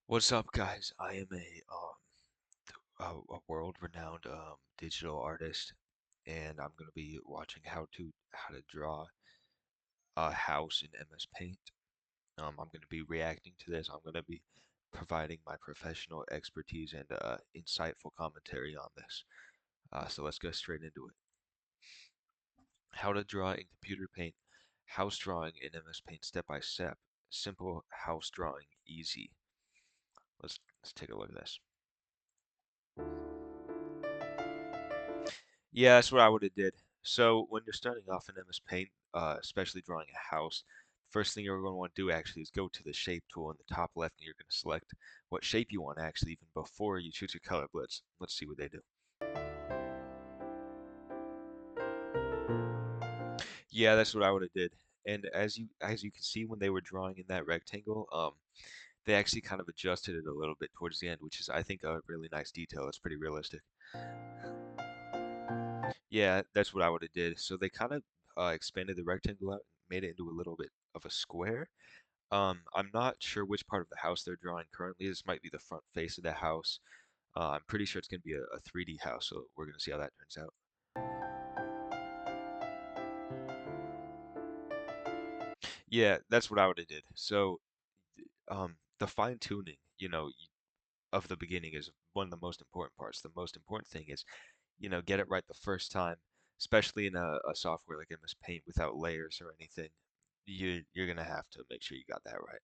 What's up, guys? I am a world-renowned digital artist, and I'm gonna be watching how to draw a house in MS Paint. I'm gonna be reacting to this. I'm gonna be providing my professional expertise and insightful commentary on this. So let's go straight into it. How to draw in computer paint. House drawing in MS Paint step by step. Simple house drawing, easy. Let's take a look at this. Yeah, that's what I would have did. So when you're starting off in MS Paint, especially drawing a house, first thing you're going to want to do actually is go to the shape tool in the top left, and you're going to select what shape you want actually even before you choose your color. Let's see what they do. Yeah, that's what I would have did. And as you can see when they were drawing in that rectangle, they actually kind of adjusted it a little bit towards the end, which is I think a really nice detail. It's pretty realistic. Yeah, that's what I would have did. So they kind of expanded the rectangle out, made it into a little bit of a square. I'm not sure which part of the house they're drawing currently. This might be the front face of the house. I'm pretty sure it's going to be a 3D house, so we're going to see how that turns out. Yeah, that's what I would have did. So, the fine tuning, of the beginning is one of the most important parts. The most important thing is, get it right the first time, especially in a software like MS Paint without layers or anything. You're gonna have to make sure you got that right.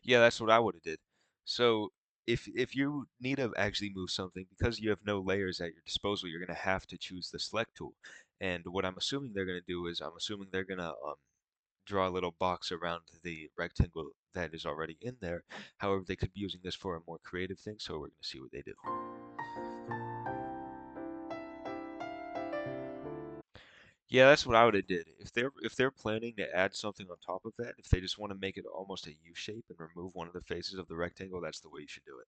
Yeah, that's what I would have did. So if you need to actually move something because you have no layers at your disposal, you're gonna have to choose the select tool. And what I'm assuming they're gonna do is I'm assuming they're gonna draw a little box around the rectangle that is already in there. However, they could be using this for a more creative thing, so we're gonna see what they do. Yeah, that's what I would have did. If they're planning to add something on top of that, if they just want to make it almost a U shape and remove one of the faces of the rectangle, that's the way you should do it.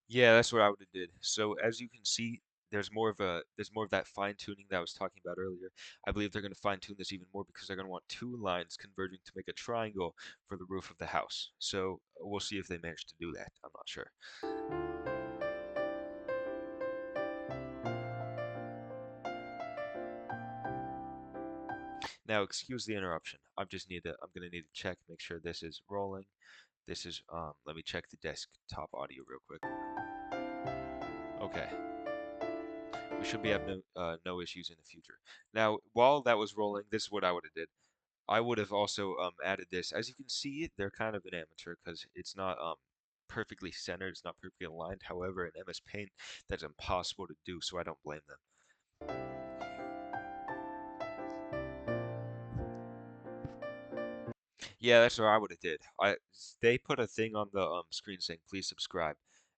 Yeah, that's what I would have did. So as you can see, there's more of that fine tuning that I was talking about earlier. I believe they're going to fine tune this even more because they're going to want two lines converging to make a triangle for the roof of the house. So we'll see if they manage to do that. I'm not sure. Now, excuse the interruption. I'm going to need to check, make sure this is rolling. Let me check the desktop audio real quick. Okay. We should be having no issues in the future. Now, while that was rolling, this is what I would have did. I would have also added this. As you can see, they're kind of an amateur because it's not perfectly centered, it's not perfectly aligned. However, in MS Paint, that's impossible to do, so I don't blame them. Yeah, that's what I would have did. They put a thing on the screen saying please subscribe,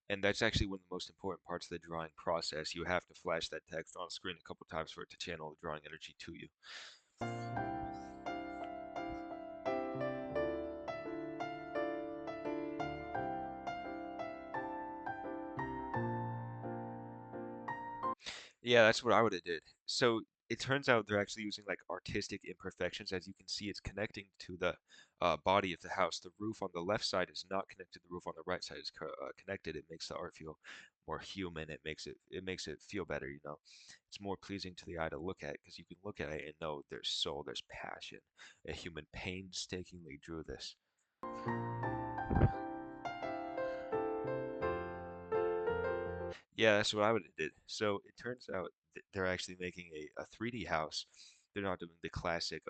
and that's actually one of the most important parts of the drawing process. You have to flash that text on screen a couple times for it to channel the drawing energy to you. Yeah, that's what I would have did. So it turns out they're actually using like artistic imperfections. As you can see, it's connecting to the body of the house. The roof on the left side is not connected. The roof on the right side is connected. It makes the art feel more human. It makes it feel better. It's more pleasing to the eye to look at because you can look at it and know there's soul, there's passion. A human painstakingly drew this. Yeah, that's what I would have did. So it turns out they're actually making a 3D house. They're not doing the classic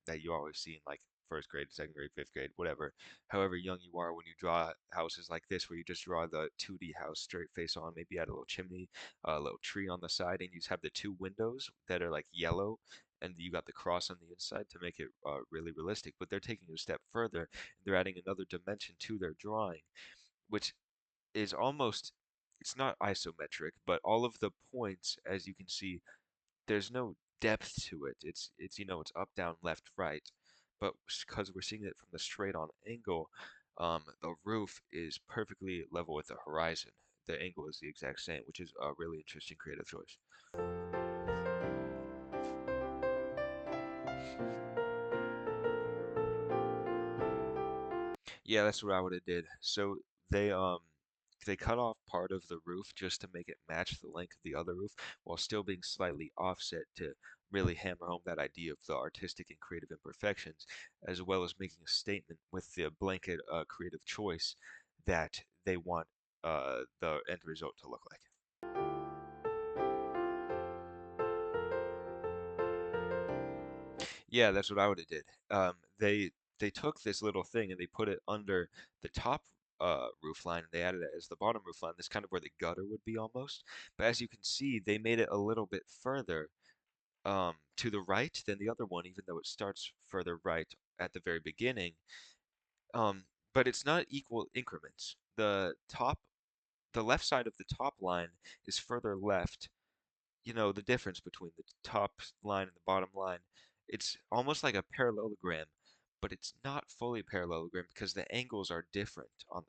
that you always see in like first grade, second grade, fifth grade, whatever. However young you are when you draw houses like this, where you just draw the 2D house straight face on, maybe add a little chimney, a little tree on the side, and you just have the two windows that are like yellow, and you got the cross on the inside to make it really realistic. But they're taking it a step further. They're adding another dimension to their drawing, which is almost it's not isometric, but all of the points, as you can see, there's no depth to it. It's up, down, left, right. but because we're seeing it from the straight on angle, the roof is perfectly level with the horizon. The angle is the exact same, which is a really interesting creative choice. Yeah, that's what I would have did. So they um they cut off part of the roof just to make it match the length of the other roof while still being slightly offset to really hammer home that idea of the artistic and creative imperfections, as well as making a statement with the blanket creative choice that they want the end result to look like. Yeah, that's what I would have did. They took this little thing and they put it under the top roof line and they added it as the bottom roof line. This kind of where the gutter would be almost. But as you can see, they made it a little bit further to the right than the other one, even though it starts further right at the very beginning. Um, but it's not equal increments. The left side of the top line is further left, the difference between the top line and the bottom line. It's almost like a parallelogram, but it's not fully parallelogram because the angles are different on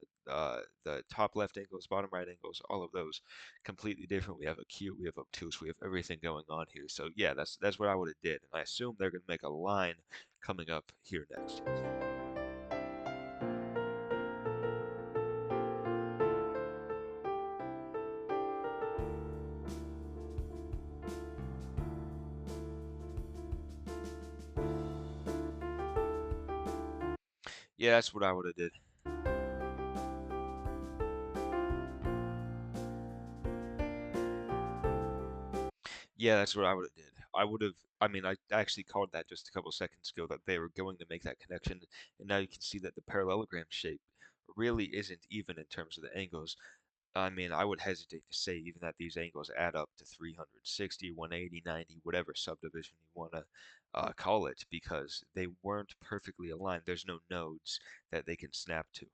the top left angles, bottom right angles, all of those completely different. We have acute, we have obtuse, we have everything going on here. So yeah, that's what I would have did, and I assume they're gonna make a line coming up here next. Yeah, that's what I would have did. Yeah, that's what I would have did. I would have, I mean, I actually called that just a couple seconds ago that they were going to make that connection, and now you can see that the parallelogram shape really isn't even in terms of the angles. I mean, I would hesitate to say even that these angles add up to 360, 180, 90, whatever subdivision you want to call it, because they weren't perfectly aligned. There's no nodes that they can snap to.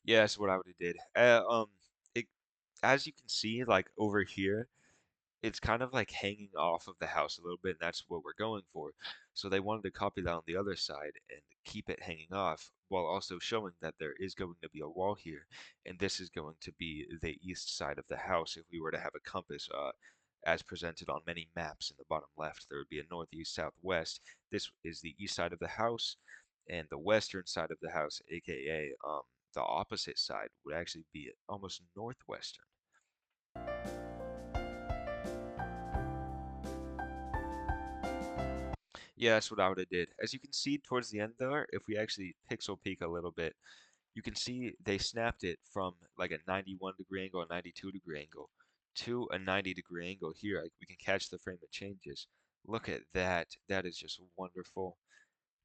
Yeah, that's what I would have did. It, as you can see, like over here, it's kind of like hanging off of the house a little bit, and that's what we're going for. So they wanted to copy that on the other side and keep it hanging off while also showing that there is going to be a wall here, and this is going to be the east side of the house if we were to have a compass as presented on many maps in the bottom left. There would be a northeast, southwest. This is the east side of the house, and the western side of the house, aka the opposite side, would actually be almost northwestern. Yeah, that's what I would have did. As you can see towards the end there, if we actually pixel peek a little bit, you can see they snapped it from like a 91-degree angle, a 92-degree angle, to a 90-degree angle here. Like we can catch the frame it changes. Look at that. That is just wonderful.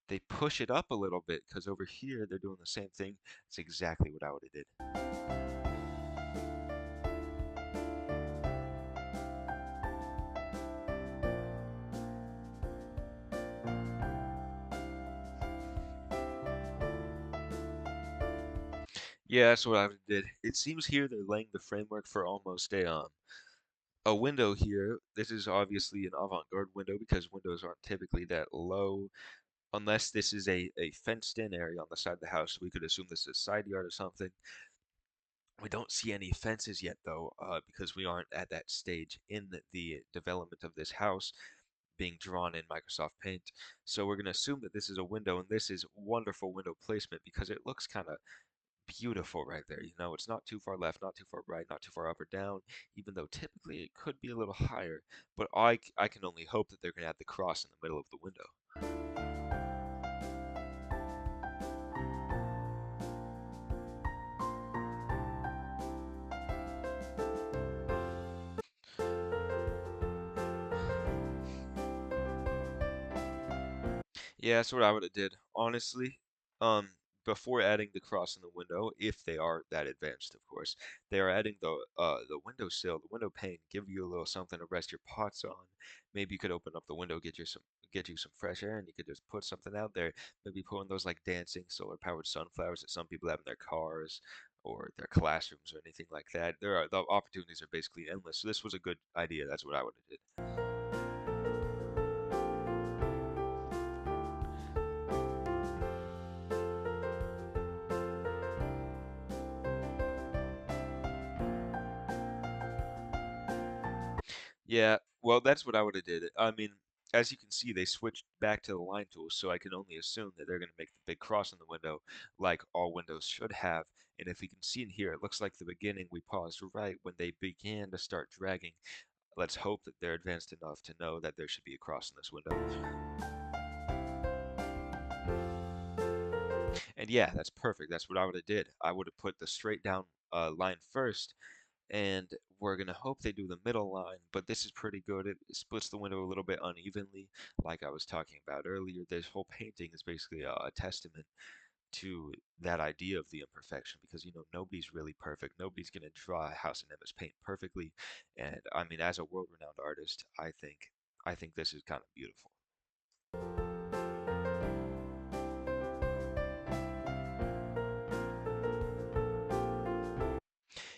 They push it up a little bit because over here they're doing the same thing. It's exactly what I would have did. Yeah, that's what I would have did. It seems here they're laying the framework for almost a window here. This is obviously an avant-garde window because windows aren't typically that low unless this is a fenced-in area on the side of the house. We could assume this is a side yard or something. We don't see any fences yet though, because we aren't at that stage in the development of this house being drawn in Microsoft Paint. So we're going to assume that this is a window, and this is wonderful window placement because it looks kind of beautiful right there. It's not too far left, not too far right, not too far up or down, even though typically it could be a little higher. But I can only hope that they're going to have the cross in the middle of the window. Yeah, that's what I would have did. Honestly, um, before adding the cross in the window, if they are that advanced, of course, they are adding the windowsill, the window pane, give you a little something to rest your pots on. Maybe you could open up the window, get you some fresh air, and you could just put something out there. Maybe put one of those like dancing solar powered sunflowers that some people have in their cars, or their classrooms or anything like that. The opportunities are basically endless. So this was a good idea. That's what I would have did. Yeah, well, that's what I would have did. I mean, as you can see, they switched back to the line tool, so I can only assume that they're going to make the big cross on the window, like all windows should have. And if you can see in here, it looks like the beginning we paused right when they began to start dragging. Let's hope that they're advanced enough to know that there should be a cross in this window. And yeah, that's perfect. That's what I would have did. I would have put the straight down line first, and we're gonna hope they do the middle line, but this is pretty good. It splits the window a little bit unevenly, like I was talking about earlier. This whole painting is basically a testament to that idea of the imperfection, because nobody's really perfect. Nobody's gonna draw a house in MS Paint perfectly, and I mean, as a world-renowned artist, I think this is kind of beautiful.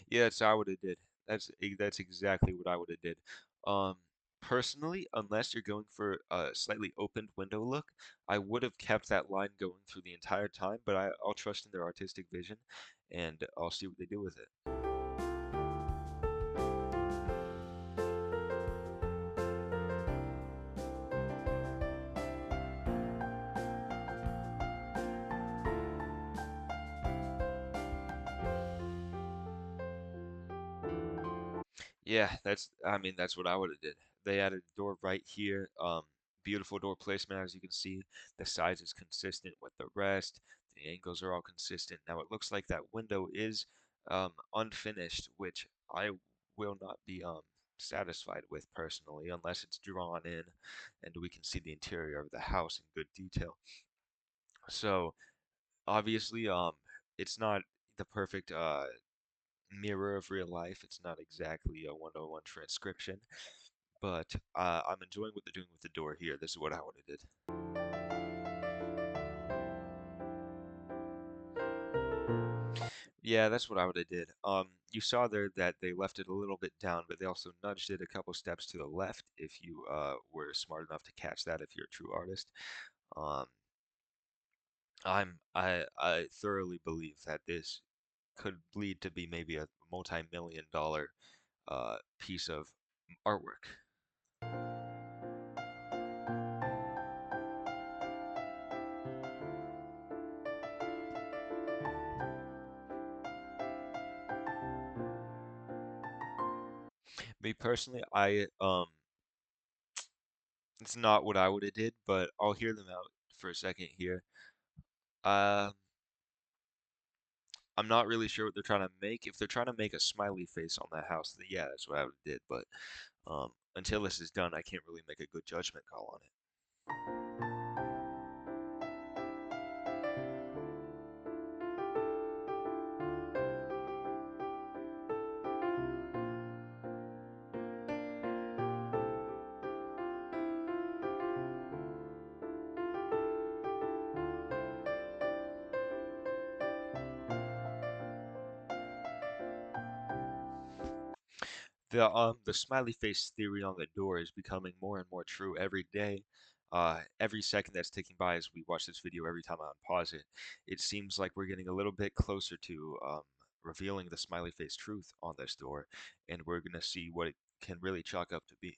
Yeah, that's how I would have did. That's exactly what I would have did. Um, Personally, unless you're going for a slightly opened window look, I would have kept that line going through the entire time, but I'll trust in their artistic vision, and I'll see what they do with it. Yeah, I mean, that's what I would have did. They added a door right here. Beautiful door placement, as you can see. The size is consistent with the rest. The angles are all consistent. Now it looks like that window is unfinished, which I will not be satisfied with personally, unless it's drawn in and we can see the interior of the house in good detail. So obviously, it's not the perfect mirror of real life. It's not exactly a one-to-one transcription, but I'm enjoying what they're doing with the door here. This is what I would have did. Yeah, that's what I would have did. You saw there that they left it a little bit down, but they also nudged it a couple steps to the left if you were smart enough to catch that if you're a true artist. Um, I thoroughly believe that this could lead to be maybe a multi-million dollar piece of artwork. Me personally, it's not what I would have did, but I'll hear them out for a second here. Uh, I'm not really sure what they're trying to make. If they're trying to make a smiley face on that house, then yeah, that's what I would have did. But until this is done, I can't really make a good judgment call on it. The smiley face theory on the door is becoming more and more true every day. Every second that's ticking by as we watch this video, every time I unpause it, it seems like we're getting a little bit closer to revealing the smiley face truth on this door, and we're gonna see what it can really chalk up to be.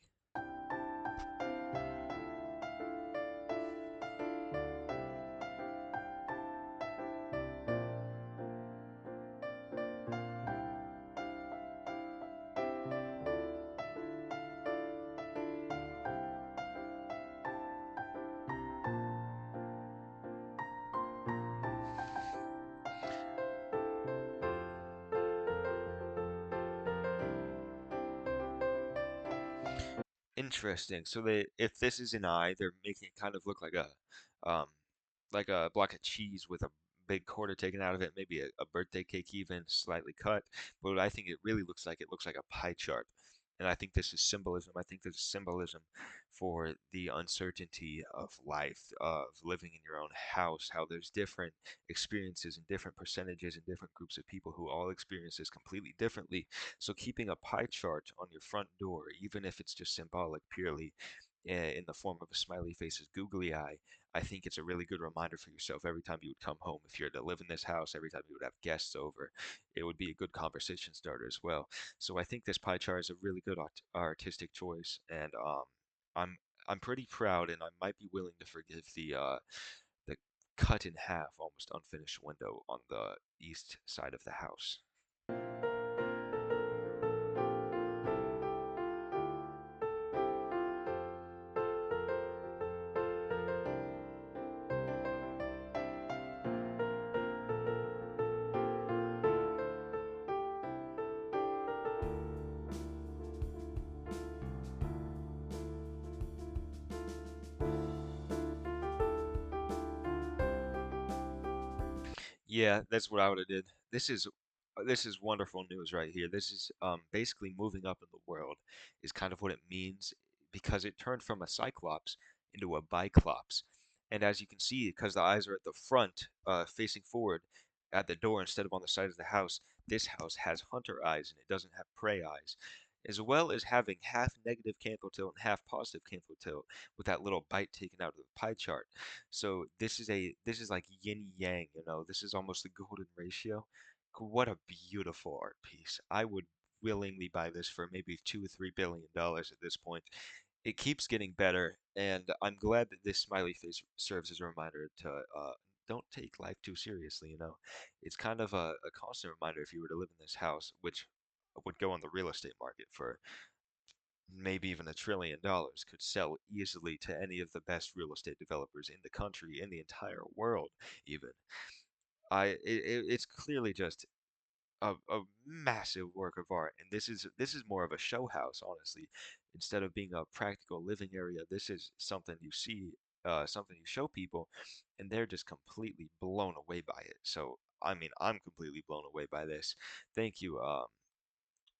Interesting. So if this is an eye, they're making it kind of look um, like a block of cheese with a big quarter taken out of it, maybe a birthday cake even slightly cut. But what I think it really looks like a pie chart. And I think this is symbolism. I think this is symbolism for the uncertainty of life, of living in your own house, how there's different experiences and different percentages and different groups of people who all experience this completely differently. So keeping a pie chart on your front door, even if it's just symbolic purely, in the form of a smiley face's googly eye, I think it's a really good reminder for yourself every time you would come home. If you're to live in this house, every time you would have guests over, it would be a good conversation starter as well. So I think this pie chart is a really good artistic choice, and I'm I'm pretty proud, and I might be willing to forgive the cut in half, almost unfinished window on the east side of the house. Yeah, that's what I would have did. This is wonderful news right here. This is basically moving up in the world is kind of what it means because it turned from a cyclops into a biclops. And as you can see, because the eyes are at the front, facing forward at the door instead of on the side of the house, this house has hunter eyes and it doesn't have prey eyes. As well as having half negative cantho tilt and half positive cantho tilt with that little bite taken out of the pie chart. So this is like yin yang, you know. This is almost the golden ratio. What a beautiful art piece. I would willingly buy this for maybe $2 or $3 billion at this point. It keeps getting better, and I'm glad that this smiley face serves as a reminder to don't take life too seriously, you know. It's kind of a constant reminder if you were to live in this house, which would go on the real estate market for maybe even $1 trillion, could sell easily to any of the best real estate developers in the country, in the entire world, even. It's clearly just a massive work of art, and this is more of a show house, honestly. Instead of being a practical living area, this is something you see, something you show people, and they're just completely blown away by it. So, I mean, I'm completely blown away by this. Thank you,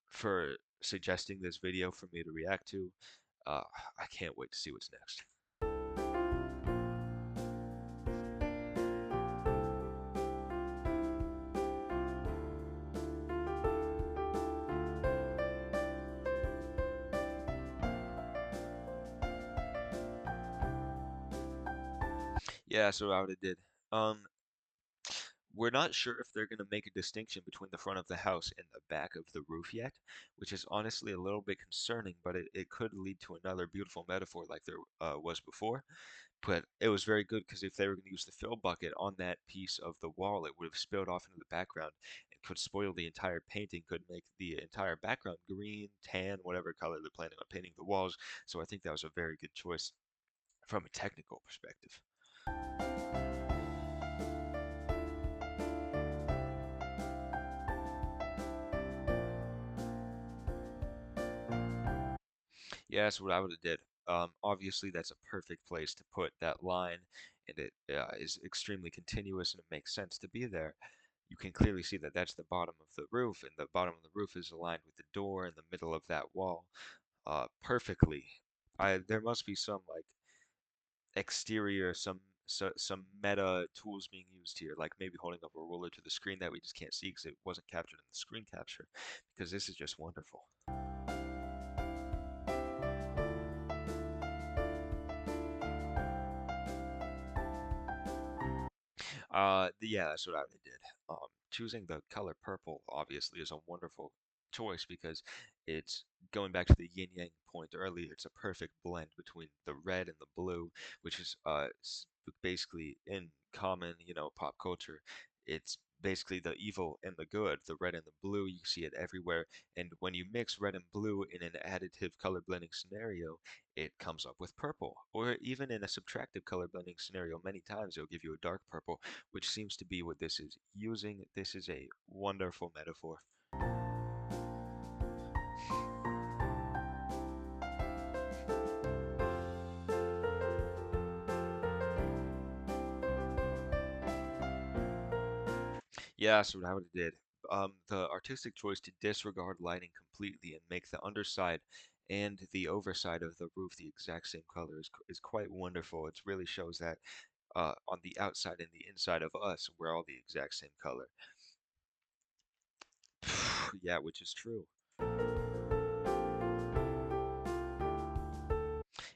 for suggesting this video for me to react to. Uh, I can't wait to see what's next. Yeah, that's what I would have did. Um, we're not sure if they're going to make a distinction between the front of the house and the back of the roof yet, which is honestly a little bit concerning, but it could lead to another beautiful metaphor like there was before. But it was very good because if they were going to use the fill bucket on that piece of the wall, it would have spilled off into the background and could spoil the entire painting, could make the entire background green, tan, whatever color they're planning on painting the walls. So I think that was a very good choice from a technical perspective. Yeah, that's what I would have did. Obviously, that's a perfect place to put that line, and it is extremely continuous, and it makes sense to be there. You can clearly see that that's the bottom of the roof, and the bottom of the roof is aligned with the door in the middle of that wall, perfectly. There must be some like exterior, some meta tools being used here, like maybe holding up a ruler to the screen that we just can't see because it wasn't captured in the screen capture, because this is just wonderful. Yeah, that's what I would did. Choosing the color purple obviously is a wonderful choice because it's going back to the yin yang point earlier. It's a perfect blend between the red and the blue, which is basically in common, you know, pop culture. It's basically the evil and the good, the red and the blue. You see it everywhere, and when you mix red and blue in an additive color blending scenario, it comes up with purple. Or even in a subtractive color blending scenario, many times it'll give you a dark purple, which seems to be what this is using. This is a wonderful metaphor. Yeah, that's what I would have did. the artistic choice to disregard lighting completely and make the underside and the overside of the roof the exact same color is quite wonderful. It really shows that on the outside and the inside of us, we're all the exact same color. Yeah, which is true.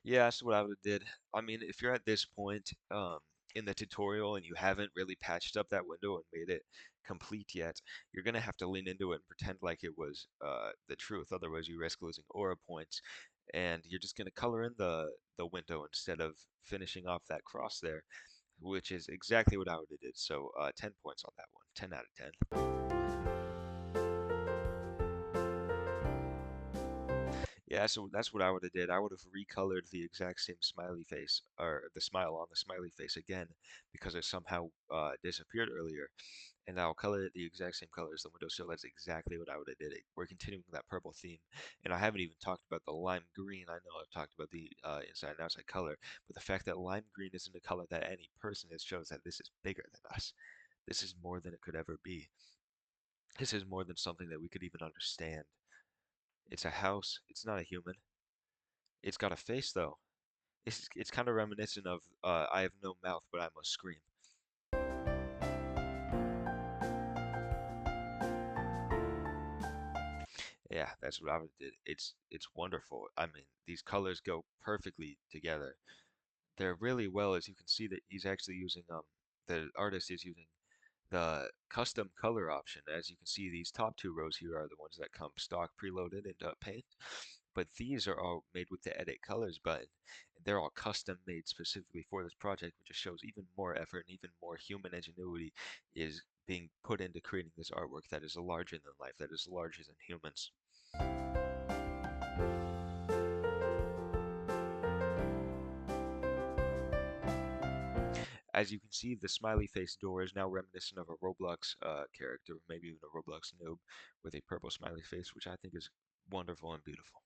Yeah, that's what I would have did. I mean, if you're at this point in the tutorial and you haven't really patched up that window and made it complete yet, you're gonna have to lean into it and pretend like it was the truth. Otherwise, you risk losing aura points, and you're just gonna color in the window instead of finishing off that cross there, which is exactly what I would have did. So 10 points on that one, 10 out of 10. Yeah, so that's what I would have did. I would have recolored the exact same smiley face or the smile on the smiley face again because it somehow disappeared earlier, and I'll color it the exact same color as the window sill. That's exactly what I would have did. We're continuing that purple theme, and I haven't even talked about the lime green. I know I've talked about the inside and outside color, but the fact that lime green isn't a color that any person has shows that this is bigger than us. This is more than it could ever be. This is more than something that we could even understand. It's a house. It's not a human. It's got a face though. It's kind of reminiscent of I have no mouth, but I must scream. Yeah, that's what I would did. It's wonderful. I mean, these colors go perfectly together. They're really well, as you can see that he's actually using the artist is using the custom color option. As you can see, these top two rows here are the ones that come stock preloaded into Paint, but these are all made with the Edit Colors button. They're all custom made specifically for this project, which just shows even more effort and even more human ingenuity is being put into creating this artwork that is larger than life, that is larger than humans. As you can see, the smiley face door is now reminiscent of a Roblox character, maybe even a Roblox noob, with a purple smiley face, which I think is wonderful and beautiful.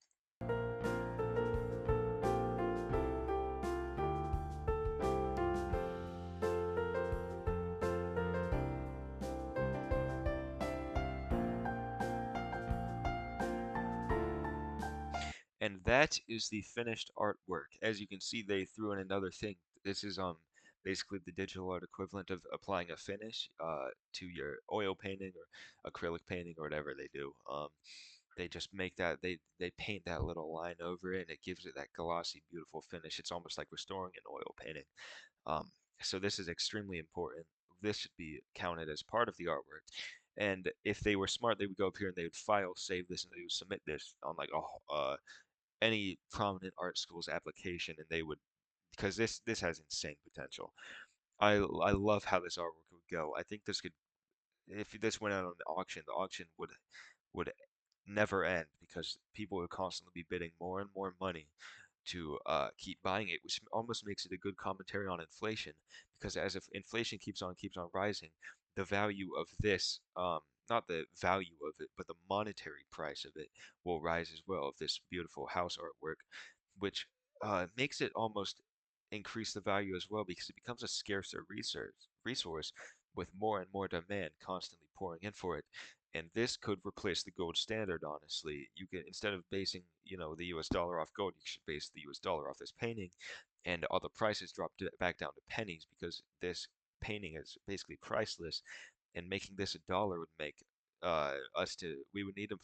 And that is the finished artwork. As you can see, they threw in another thing. This is basically the digital art equivalent of applying a finish to your oil painting or acrylic painting or whatever they do. They just make that they paint that little line over it and it gives it that glossy, beautiful finish. It's almost like restoring an oil painting. Um, so this is extremely important. This should be counted as part of the artwork. And if they were smart, they would go up here and they would file save this and they would submit this on like any prominent art school's application, and they would because this has insane potential. I love how this artwork would go. I think this could if this went out on the auction would never end because people would constantly be bidding more and more money to keep buying it, which almost makes it a good commentary on inflation. Because as if inflation keeps on rising, the value of this, not the value of it, but the monetary price of it will rise as well, of this beautiful house artwork, which makes it almost increase the value as well because it becomes a scarcer resource with more and more demand constantly pouring in for it. And this could replace the gold standard, honestly. You can, instead of basing, the US dollar off gold, you should base the US dollar off this painting, and all the prices drop back down to pennies because this painting is basically priceless, and making this a dollar would make we would need to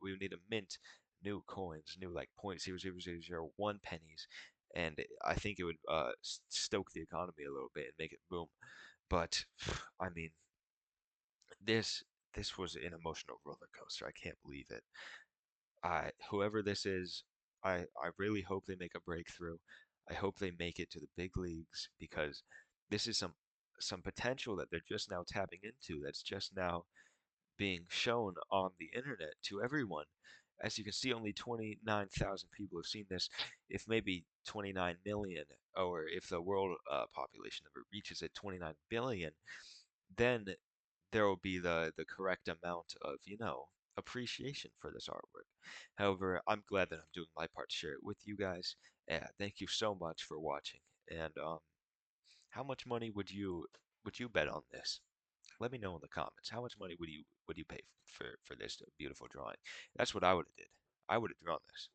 we would need to mint new coins, new like 0.00001 pennies, and I think it would stoke the economy a little bit and make it boom. But I mean, this this was an emotional roller coaster. I can't believe it. Whoever this is, I really hope they make a breakthrough. I hope they make it to the big leagues because this is some potential that they're just now tapping into. That's just now being shown on the internet to everyone. As you can see, only 29,000 people have seen this. If maybe 29 million, or if the world population ever reaches it 29 billion, then there will be the correct amount of, appreciation for this artwork. However, I'm glad that I'm doing my part to share it with you guys. Thank you so much for watching. And how much money would you bet on this? Let me know in the comments. How much money would you pay for this beautiful drawing? That's what I would have did. I would have drawn this.